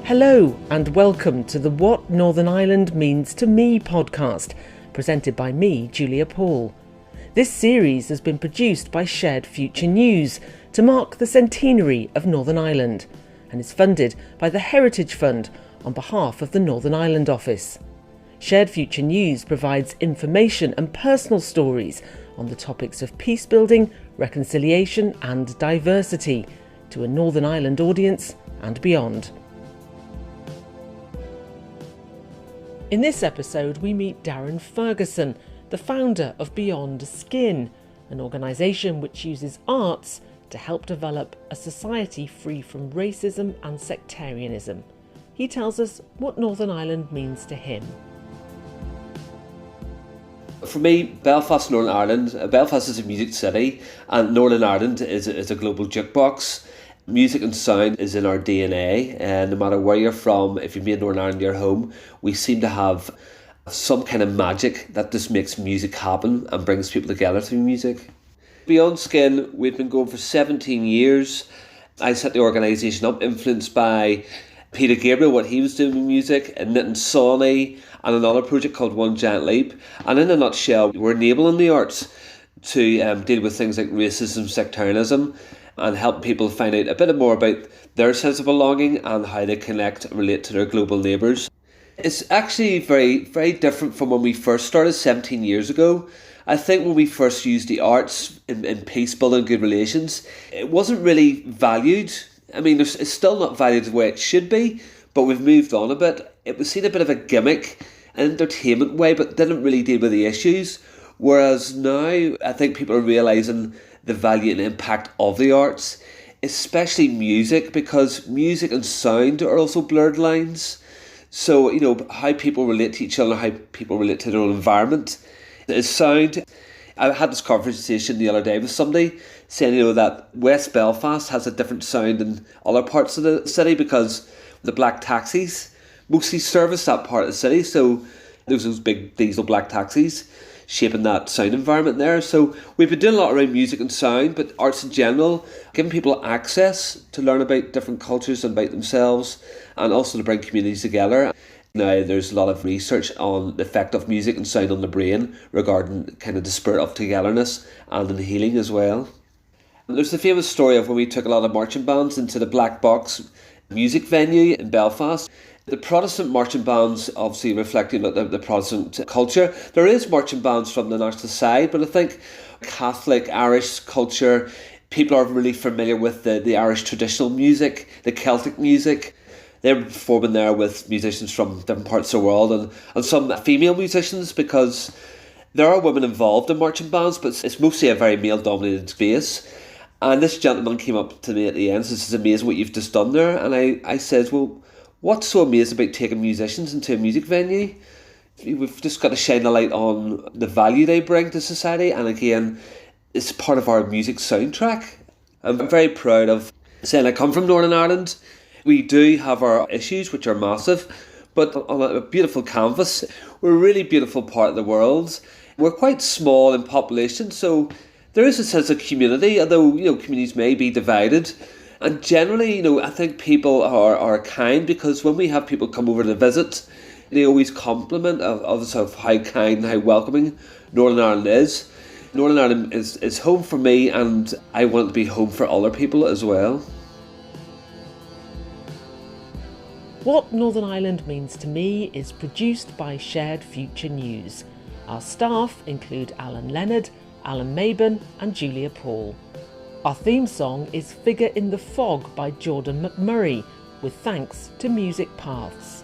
Hello and welcome to the What Northern Ireland Means to Me podcast, presented by me, Julia Paul. This series has been produced by Shared Future News to mark the centenary of Northern Ireland and is funded by the Heritage Fund on behalf of the Northern Ireland Office. Shared Future News provides information and personal stories on the topics of peace building, reconciliation and diversity to a Northern Ireland audience and beyond. In this episode, we meet Darren Ferguson, the founder of Beyond Skin, an organisation which uses arts to help develop a society free from racism and sectarianism. He tells us what Northern Ireland means to him. For me, Belfast, Northern Ireland, Belfast is a music city and Northern Ireland is a global jukebox. Music and sound is in our DNA, and no matter where you're from, if you've made Northern Ireland your home, we seem to have some kind of magic that just makes music happen and brings people together through music. Beyond Skin, we've been going for 17 years. I set the organisation up, influenced by Peter Gabriel, what he was doing with music, and Knitting Sawney, and another project called One Giant Leap. And in a nutshell, we're enabling the arts to deal with things like racism, sectarianism, and help people find out a bit more about their sense of belonging and how they connect and relate to their global neighbours. It's actually very, very different from when we first started 17 years ago. I think when we first used the arts in peace building and good relations, it wasn't really valued. I mean, it's still not valued the way it should be, but we've moved on a bit. It was seen a bit of a gimmick, an entertainment way, but didn't really deal with the issues. Whereas now, I think people are realising the value and impact of the arts, especially music, because music and sound are also blurred lines. So, how people relate to each other, how people relate to their own environment is sound. I had this conversation the other day with somebody saying, that West Belfast has a different sound than other parts of the city because the black taxis mostly service that part of the city. So there's those big diesel black taxis shaping that sound environment there. So we've been doing a lot around music and sound, but arts in general, giving people access to learn about different cultures and about themselves, and also to bring communities together. Now there's a lot of research on the effect of music and sound on the brain regarding kind of the spirit of togetherness and in healing as well. There's the famous story of when we took a lot of marching bands into the Black Box music venue in Belfast. The Protestant marching bands obviously reflecting the Protestant culture. There is marching bands from the national side, but I think Catholic, Irish culture, people are really familiar with the Irish traditional music, the Celtic music. They're performing there with musicians from different parts of the world and some female musicians, because there are women involved in marching bands, but it's mostly a very male-dominated space. And this gentleman came up to me at the end and says, "This is amazing what you've just done there." And I said, "Well, what's so amazing about taking musicians into a music venue? We've just got to shine the light on the value they bring to society, and again, it's part of our music soundtrack." I'm very proud of saying I come from Northern Ireland. We do have our issues, which are massive, but on a beautiful canvas, we're a really beautiful part of the world. We're quite small in population, so there is a sense of community, although communities may be divided. And generally, I think people are kind, because when we have people come over to visit, they always compliment us of how kind and how welcoming Northern Ireland is. Northern Ireland is home for me, and I want it to be home for other people as well. What Northern Ireland Means to Me is produced by Shared Future News. Our staff include Alan Leonard, Alan Mabon and Julia Paul. Our theme song is Figure in the Fog by Jordan McMurray, with thanks to Music Paths.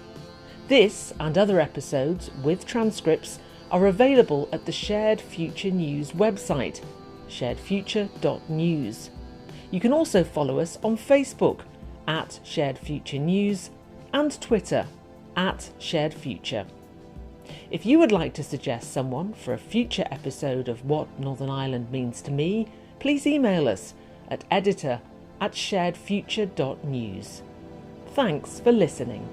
This and other episodes with transcripts are available at the Shared Future News website, sharedfuture.news. You can also follow us on Facebook at Shared Future News and Twitter at Shared Future. If you would like to suggest someone for a future episode of What Northern Ireland Means to Me, please email us at editor@sharedfuture.news. Thanks for listening.